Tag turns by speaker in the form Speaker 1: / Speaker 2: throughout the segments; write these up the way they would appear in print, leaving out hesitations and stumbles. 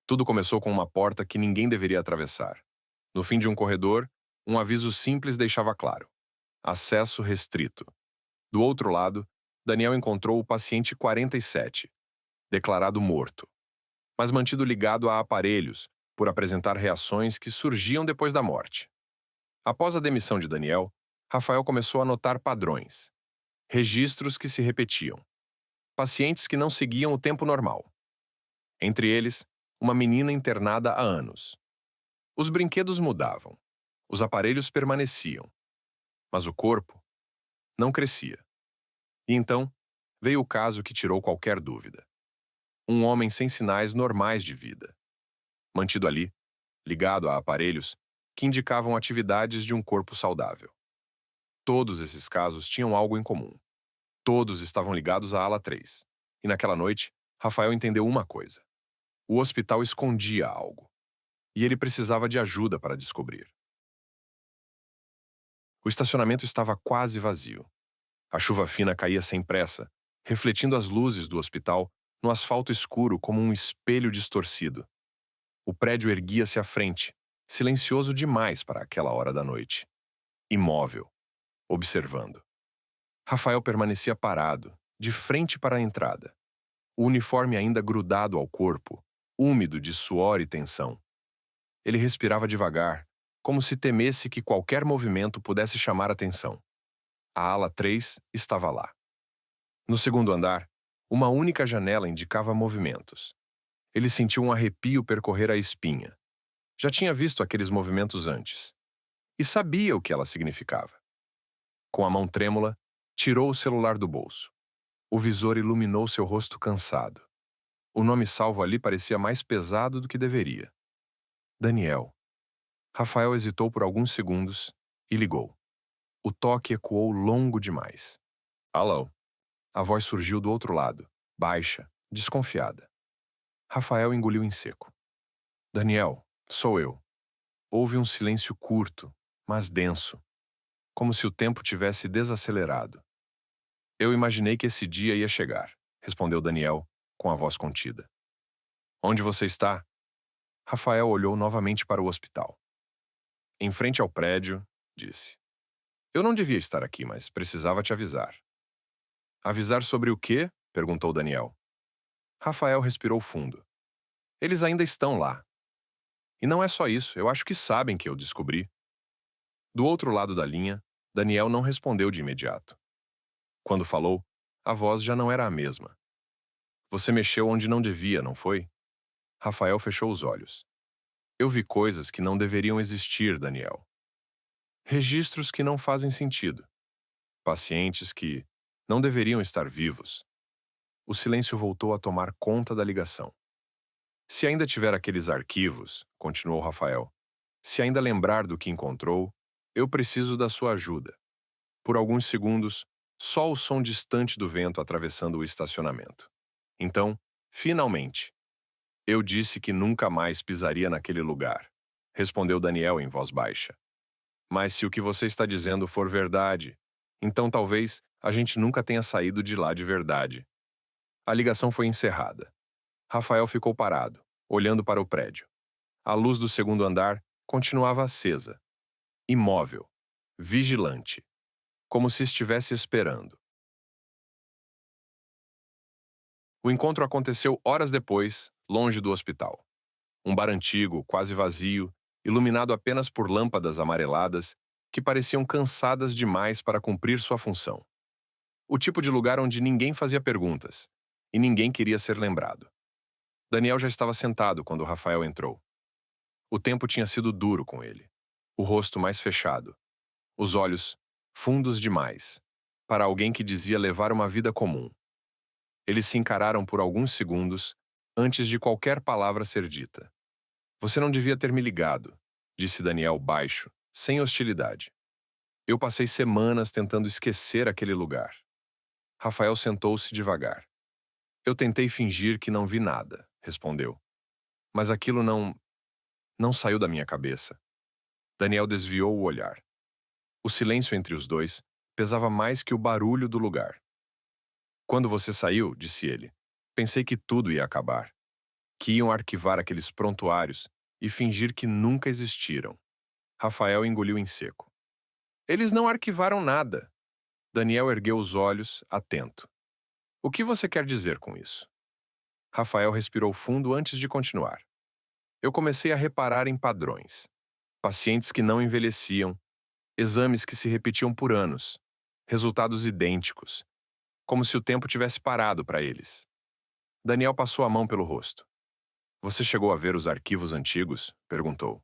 Speaker 1: Tudo começou com uma porta que ninguém deveria atravessar. No fim de um corredor, um aviso simples deixava claro: acesso restrito. Do outro lado, Daniel encontrou o paciente 47, declarado morto, mas mantido ligado a aparelhos por apresentar reações que surgiam depois da morte. Após a demissão de Daniel, Rafael começou a notar padrões, registros que se repetiam, pacientes que não seguiam o tempo normal. Entre eles, uma menina internada há anos. Os brinquedos mudavam, os aparelhos permaneciam, mas o corpo não crescia. E então, veio o caso que tirou qualquer dúvida. Um homem sem sinais normais de vida, mantido ali, ligado a aparelhos que indicavam atividades de um corpo saudável. Todos esses casos tinham algo em comum. Todos estavam ligados à ala 3. E naquela noite, Rafael entendeu uma coisa: o hospital escondia algo. E ele precisava de ajuda para descobrir. O estacionamento estava quase vazio. A chuva fina caía sem pressa, refletindo as luzes do hospital no asfalto escuro como um espelho distorcido. O prédio erguia-se à frente, silencioso demais para aquela hora da noite. Imóvel, observando. Rafael permanecia parado, de frente para a entrada. O uniforme ainda grudado ao corpo, úmido de suor e tensão. Ele respirava devagar, como se temesse que qualquer movimento pudesse chamar atenção. A ala 3 estava lá. No segundo andar, uma única janela indicava movimentos. Ele sentiu um arrepio percorrer a espinha. Já tinha visto aqueles movimentos antes. E sabia o que ela significava. Com a mão trêmula, tirou o celular do bolso. O visor iluminou seu rosto cansado. O nome salvo ali parecia mais pesado do que deveria. Daniel. Rafael hesitou por alguns segundos e ligou. O toque ecoou longo demais. Alô? A voz surgiu do outro lado, baixa, desconfiada. Rafael engoliu em seco. Daniel, sou eu. Houve um silêncio curto, mas denso, como se o tempo tivesse desacelerado. Eu imaginei que esse dia ia chegar, respondeu Daniel, com a voz contida. Onde você está? Rafael olhou novamente para o hospital. Em frente ao prédio, disse. Eu não devia estar aqui, mas precisava te avisar. Avisar sobre o quê? Perguntou Daniel. Rafael respirou fundo. Eles ainda estão lá. E não é só isso, eu acho que sabem que eu descobri. Do outro lado da linha, Daniel não respondeu de imediato. Quando falou, a voz já não era a mesma. Você mexeu onde não devia, não foi? Rafael fechou os olhos. Eu vi coisas que não deveriam existir, Daniel. Registros que não fazem sentido. Pacientes que não deveriam estar vivos. O silêncio voltou a tomar conta da ligação. Se ainda tiver aqueles arquivos, continuou Rafael, se ainda lembrar do que encontrou, eu preciso da sua ajuda. Por alguns segundos, só o som distante do vento atravessando o estacionamento. Então, finalmente, eu disse que nunca mais pisaria naquele lugar, respondeu Daniel em voz baixa. Mas se o que você está dizendo for verdade, então talvez a gente nunca tenha saído de lá de verdade. A ligação foi encerrada. Rafael ficou parado, olhando para o prédio. A luz do segundo andar continuava acesa, imóvel, vigilante, como se estivesse esperando. O encontro aconteceu horas depois, longe do hospital. Um bar antigo, quase vazio, iluminado apenas por lâmpadas amareladas que pareciam cansadas demais para cumprir sua função. O tipo de lugar onde ninguém fazia perguntas e ninguém queria ser lembrado. Daniel já estava sentado quando Rafael entrou. O tempo tinha sido duro com ele. O rosto mais fechado. Os olhos fundos demais, para alguém que dizia levar uma vida comum. Eles se encararam por alguns segundos antes de qualquer palavra ser dita. Você não devia ter me ligado, disse Daniel baixo, sem hostilidade. Eu passei semanas tentando esquecer aquele lugar. Rafael sentou-se devagar. Eu tentei fingir que não vi nada, respondeu. Mas aquilo não saiu da minha cabeça. Daniel desviou o olhar. O silêncio entre os dois pesava mais que o barulho do lugar. Quando você saiu, disse ele, pensei que tudo ia acabar. que iam arquivar aqueles prontuários e fingir que nunca existiram. Rafael engoliu em seco. Eles não arquivaram nada. Daniel ergueu os olhos, atento. O que você quer dizer com isso? Rafael respirou fundo antes de continuar. Eu comecei a reparar em padrões. Pacientes que não envelheciam, exames que se repetiam por anos, resultados idênticos, como se o tempo tivesse parado para eles. Daniel passou a mão pelo rosto. Você chegou a ver os arquivos antigos? Perguntou.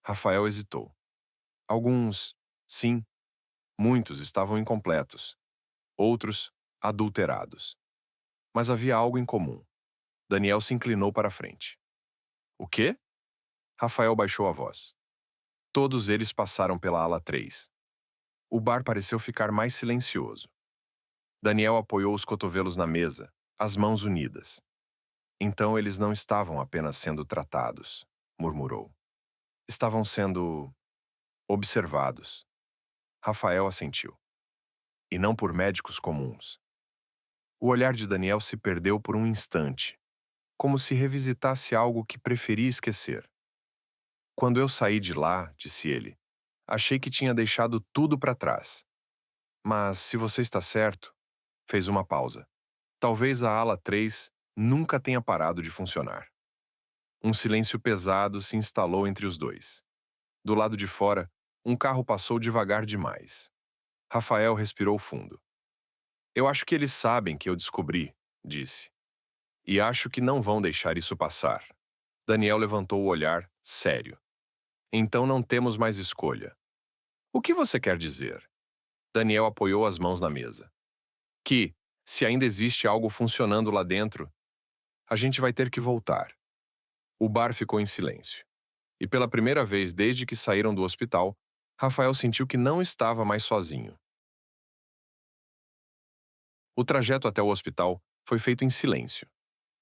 Speaker 1: Rafael hesitou. Alguns, sim. Muitos estavam incompletos. Outros, adulterados. Mas havia algo em comum. Daniel se inclinou para a frente. O quê? Rafael baixou a voz. Todos eles passaram pela ala 3. O bar pareceu ficar mais silencioso. Daniel apoiou os cotovelos na mesa, as mãos unidas. Então eles não estavam apenas sendo tratados, murmurou. Estavam sendo observados. Rafael assentiu. E não por médicos comuns. O olhar de Daniel se perdeu por um instante, como se revisitasse algo que preferia esquecer. Quando eu saí de lá, disse ele, achei que tinha deixado tudo para trás. Mas, se você está certo, fez uma pausa. Talvez a ala 3 nunca tenha parado de funcionar. Um silêncio pesado se instalou entre os dois. Do lado de fora, um carro passou devagar demais. Rafael respirou fundo. Eu acho que eles sabem que eu descobri, disse. E acho que não vão deixar isso passar. Daniel levantou o olhar, sério. Então não temos mais escolha. O que você quer dizer? Daniel apoiou as mãos na mesa. Que, se ainda existe algo funcionando lá dentro, a gente vai ter que voltar. O bar ficou em silêncio. E pela primeira vez desde que saíram do hospital, Rafael sentiu que não estava mais sozinho. O trajeto até o hospital foi feito em silêncio.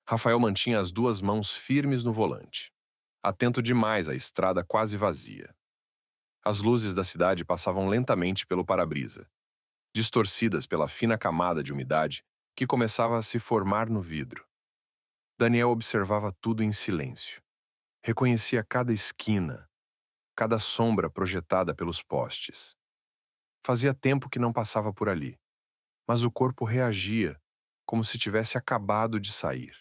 Speaker 1: Rafael mantinha as duas mãos firmes no volante, atento demais à estrada quase vazia. As luzes da cidade passavam lentamente pelo para-brisa, distorcidas pela fina camada de umidade que começava a se formar no vidro. Daniel observava tudo em silêncio. Reconhecia cada esquina, cada sombra projetada pelos postes. Fazia tempo que não passava por ali, mas o corpo reagia, como se tivesse acabado de sair.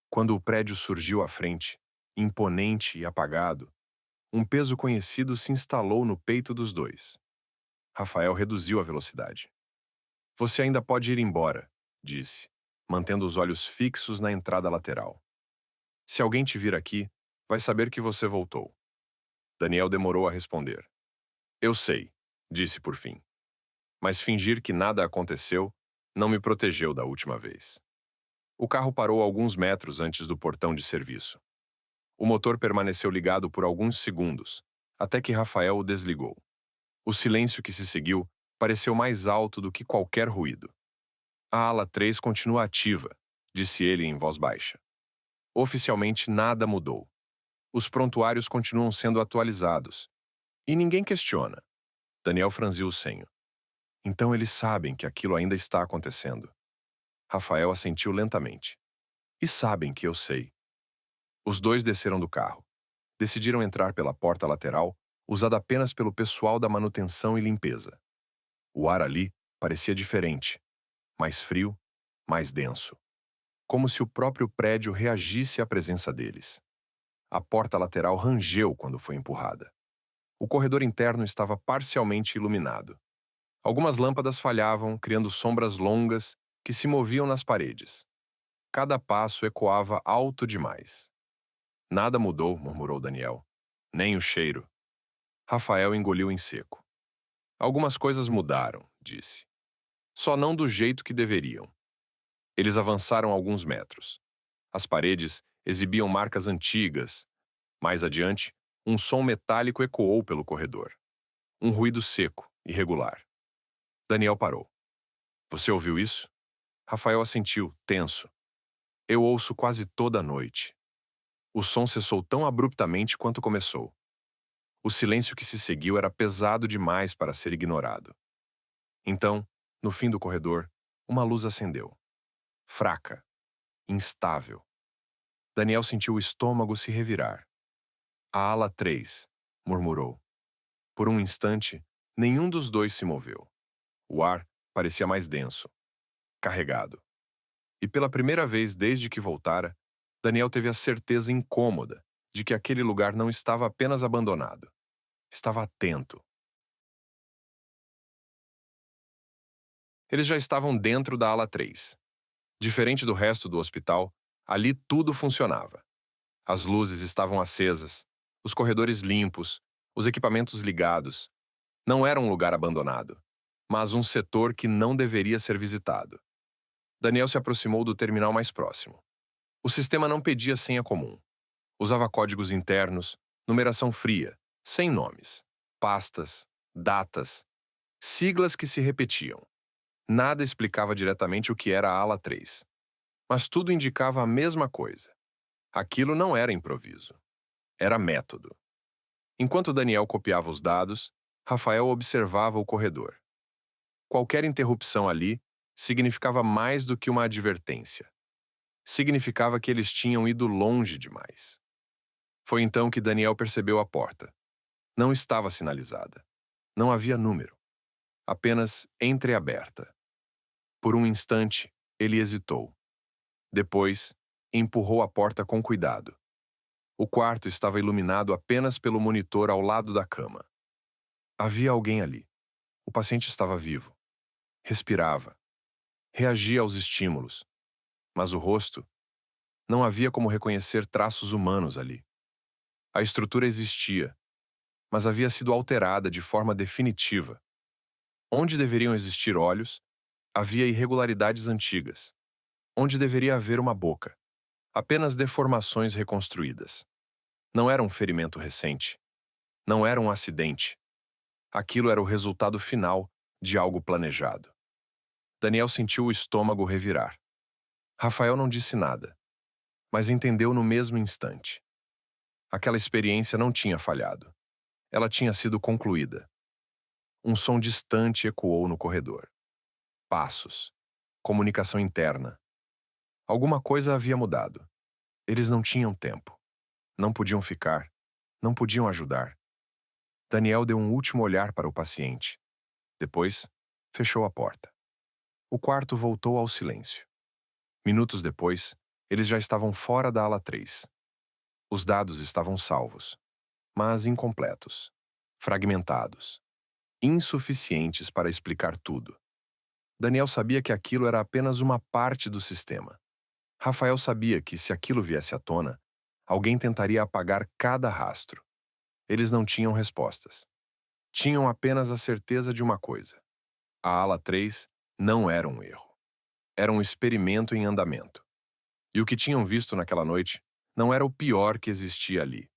Speaker 1: Quando o prédio surgiu à frente, imponente e apagado, um peso conhecido se instalou no peito dos dois. Rafael reduziu a velocidade. Você ainda pode ir embora, disse, mantendo os olhos fixos na entrada lateral. Se alguém te vir aqui, vai saber que você voltou. Daniel demorou a responder. Eu sei, disse por fim. Mas fingir que nada aconteceu não me protegeu da última vez. O carro parou a alguns metros antes do portão de serviço. O motor permaneceu ligado por alguns segundos, até que Rafael o desligou. O silêncio que se seguiu pareceu mais alto do que qualquer ruído. A ala 3 continua ativa, disse ele em voz baixa. Oficialmente nada mudou. Os prontuários continuam sendo atualizados. E ninguém questiona. Daniel franziu o senho. Então eles sabem que aquilo ainda está acontecendo. Rafael assentiu lentamente. E sabem que eu sei. Os dois desceram do carro. Decidiram entrar pela porta lateral, usada apenas pelo pessoal da manutenção e limpeza. O ar ali parecia diferente. Mais frio, mais denso. Como se o próprio prédio reagisse à presença deles. A porta lateral rangeu quando foi empurrada. O corredor interno estava parcialmente iluminado. Algumas lâmpadas falhavam, criando sombras longas que se moviam nas paredes. Cada passo ecoava alto demais. Nada mudou, murmurou Daniel. Nem o cheiro. Rafael engoliu em seco. Algumas coisas mudaram, disse. Só não do jeito que deveriam. Eles avançaram alguns metros. As paredes exibiam marcas antigas. Mais adiante, um som metálico ecoou pelo corredor. Um ruído seco, irregular. Daniel parou. Você ouviu isso? Rafael assentiu, tenso. Eu ouço quase toda a noite. O som cessou tão abruptamente quanto começou. O silêncio que se seguiu era pesado demais para ser ignorado. Então, no fim do corredor, uma luz acendeu. Fraca, instável. Daniel sentiu o estômago se revirar. A ala 3, murmurou. Por um instante, nenhum dos dois se moveu. O ar parecia mais denso, carregado. E pela primeira vez desde que voltara, Daniel teve a certeza incômoda de que aquele lugar não estava apenas abandonado. Estava atento. Eles já estavam dentro da ala 3. Diferente do resto do hospital, ali tudo funcionava. As luzes estavam acesas, os corredores limpos, os equipamentos ligados. Não era um lugar abandonado, mas um setor que não deveria ser visitado. Daniel se aproximou do terminal mais próximo. O sistema não pedia senha comum. Usava códigos internos, numeração fria, sem nomes, pastas, datas, siglas que se repetiam. Nada explicava diretamente o que era a ala 3. Mas tudo indicava a mesma coisa. Aquilo não era improviso. Era método. Enquanto Daniel copiava os dados, Rafael observava o corredor. Qualquer interrupção ali significava mais do que uma advertência. Significava que eles tinham ido longe demais. Foi então que Daniel percebeu a porta. Não estava sinalizada. Não havia número. Apenas entreaberta. Por um instante, ele hesitou. Depois, empurrou a porta com cuidado. O quarto estava iluminado apenas pelo monitor ao lado da cama. Havia alguém ali. O paciente estava vivo. Respirava. Reagia aos estímulos. Mas o rosto? Não havia como reconhecer traços humanos ali. A estrutura existia, mas havia sido alterada de forma definitiva. Onde deveriam existir olhos, havia irregularidades antigas. Onde deveria haver uma boca, apenas deformações reconstruídas. Não era um ferimento recente. Não era um acidente. Aquilo era o resultado final de algo planejado. Daniel sentiu o estômago revirar. Rafael não disse nada, mas entendeu no mesmo instante. Aquela experiência não tinha falhado. Ela tinha sido concluída. Um som distante ecoou no corredor. Passos. Comunicação interna. Alguma coisa havia mudado. Eles não tinham tempo. Não podiam ficar. Não podiam ajudar. Daniel deu um último olhar para o paciente. Depois, fechou a porta. O quarto voltou ao silêncio. Minutos depois, eles já estavam fora da ala 3. Os dados estavam salvos, mas incompletos, fragmentados, insuficientes para explicar tudo. Daniel sabia que aquilo era apenas uma parte do sistema. Rafael sabia que, se aquilo viesse à tona, alguém tentaria apagar cada rastro. Eles não tinham respostas. Tinham apenas a certeza de uma coisa. A ala 3 não era um erro. Era um experimento em andamento. E o que tinham visto naquela noite não era o pior que existia ali.